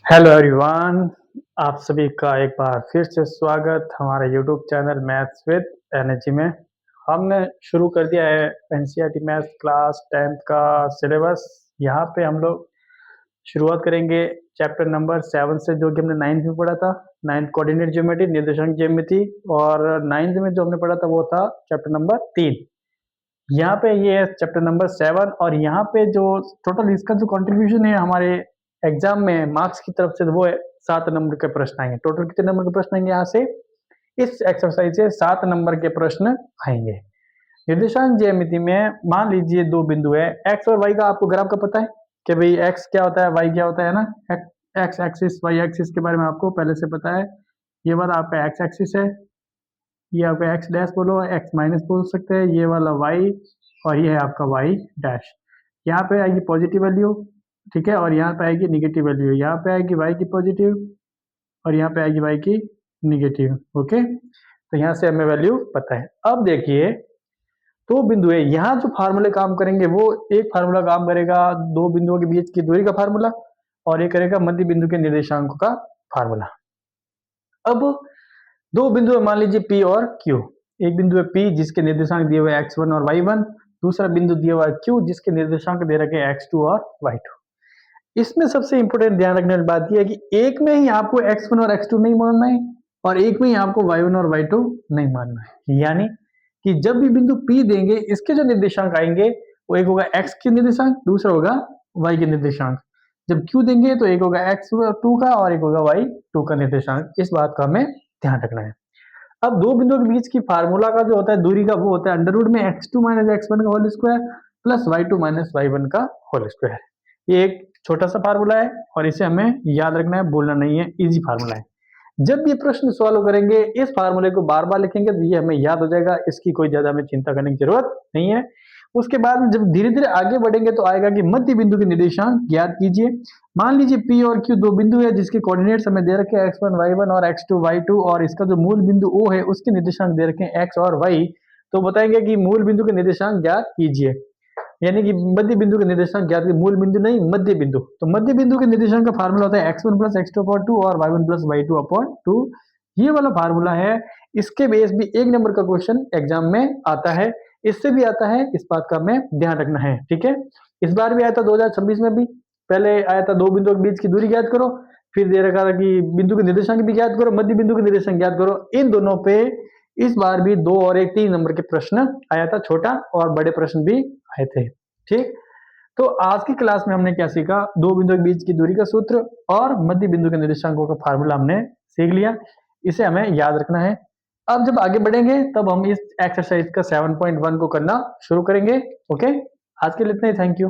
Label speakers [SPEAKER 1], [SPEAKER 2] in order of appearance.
[SPEAKER 1] Hello everyone, आप सभी का एक बार फिर से स्वागत हमारे YouTube channel maths with energy में। हमने शुरू कर दिया है एनसीईआरटी मैथ्स क्लास 10th का सिलेबस। यहाँ पे हम लोग शुरुआत करेंगे चैप्टर नंबर 7 से, जो कि हमने 9th में पढ़ा था। 9th कोऑर्डिनेट ज्योमेट्री, निर्देशांक ज्यामिति, और 9th में जो हमने पढ़ा था वो था चैप्टर नंबर 3। यहाँ पे ये है चैप्टर नंबर 7, और यहाँ पे जो टोटल इसका जो कंट्रीब्यूशन है हमारे एग्जाम में मार्क्स की तरफ से, वो है 7 नंबर के प्रश्न आएंगे। टोटल कितने नंबर के प्रश्न आएंगे यहाँ से? इस एक्सरसाइज से 7 नंबर के प्रश्न आएंगे। निर्देशांक ज्यामिति में मान लीजिए दो बिंदु है, एक्स और वाई का आपको ग्राफ का पता है कि भाई एक्स क्या होता है, वाई क्या होता है ना। एक्स एक्सिस, वाई एक्सिस के बारे में आपको पहले से पता है। ये वाला आपका एक्स एक्सिस है, ये आपका एक्स डैश बोलो, एक्स माइनस बोल सकते हैं, ये वाला वाई, और ये है आपका वाई डैश। यहाँ पे आएगी पॉजिटिव वैल्यू, ठीक है, और यहाँ पे आएगी निगेटिव वैल्यू। यहाँ पे आएगी वाई की पॉजिटिव, और यहाँ पे आएगी वाई की निगेटिव। ओके, तो यहाँ से हमें वैल्यू पता है। अब देखिए, दो बिंदु है, यहाँ जो फार्मूले काम करेंगे वो एक फार्मूला काम करेगा दो बिंदुओं के बीच की दूरी का फार्मूला, और एक करेगा मध्य बिंदु के निर्देशांक का फार्मूला। अब दो बिंदु है, मान लीजिए P और Q। एक बिंदु है P जिसके निर्देशांक दिए हुए x1 और y1, दूसरा बिंदु दिया हुआ है Q जिसके निर्देशांक दे रखे हैं x2 और y2। इसमें सबसे इंपॉर्टेंट ध्यान रखने वाली बात यह है कि एक में ही आपको x1 और x2 नहीं मानना है, और एक में ही आपको y1 और y2 नहीं मानना है। यानी कि जब भी बिंदु P देंगे, इसके जो निर्देशांक आएंगे वो एक होगा x के निर्देशांक, दूसरा होगा y के निर्देशांक। जब Q देंगे तो एक होगा x2 का और एक होगा y2 का निर्देशांक। इस बात का हमें ध्यान रखना है। अब दो बिंदुओं के बीच की फार्मूला का जो होता है दूरी का, वो होता है अंडर रूट में x2 माइनस x1 का whole square plus y2 minus y1 का होल स्क्वायर। ये एक छोटा सा फार्मूला है और इसे हमें याद रखना है, बोलना नहीं है, इजी फार्मूला है। जब ये प्रश्न सॉल्व करेंगे इस फार्मूले को बार बार लिखेंगे तो ये हमें याद हो जाएगा, इसकी कोई ज्यादा हमें चिंता करने की जरूरत नहीं है। उसके बाद जब धीरे धीरे आगे बढ़ेंगे तो आएगा कि मध्य बिंदु के निर्देशांक ज्ञात कीजिए। मान लीजिए P और Q दो बिंदु है जिसके कोऑर्डिनेट्स हमें दे रखे हैं x1 y1 और x2 y2, और इसका जो मूल बिंदु O है उसके निर्देशांक दे रखे हैं x और y। तो बताएंगे कि मूल बिंदु के निर्देशांक ज्ञात कीजिए, यानी कि मध्य बिंदु के निर्देशांक ज्ञात, मूल बिंदु नहीं, मध्य बिंदु। तो मध्य बिंदु के निर्देशांक का फार्मूला होता है x1 प्लस x2 अपॉन 2 और y1 प्लस y2 अपॉन 2। ये वाला फार्मूला है, इसके बेस भी एक नंबर का क्वेश्चन एग्जाम में आता है, इससे भी आता है, इस बात का हमें ध्यान रखना है। ठीक है, इस बार भी आया था 2026 में भी। पहले आया था दो बिंदुओं के बीच की दूरी ज्ञात करो, फिर दे रखा था कि बिंदु के निर्देशांक भी ज्ञात करो, मध्य बिंदु के निर्देशांक ज्ञात करो। इन दोनों पे इस बार भी 2 और 1 3 नंबर के प्रश्न आया था, छोटा और बड़े प्रश्न भी आए थे। ठीक, तो आज की क्लास में हमने क्या सीखा? दो बिंदुओं के बीच की दूरी का सूत्र और मध्य बिंदु के निर्देशांकों का फार्मूला हमने सीख लिया, इसे हमें याद रखना है। अब जब आगे बढ़ेंगे तब हम इस एक्सरसाइज का 7.1 को करना शुरू करेंगे। ओके, आज के लिए इतना ही। Thank you.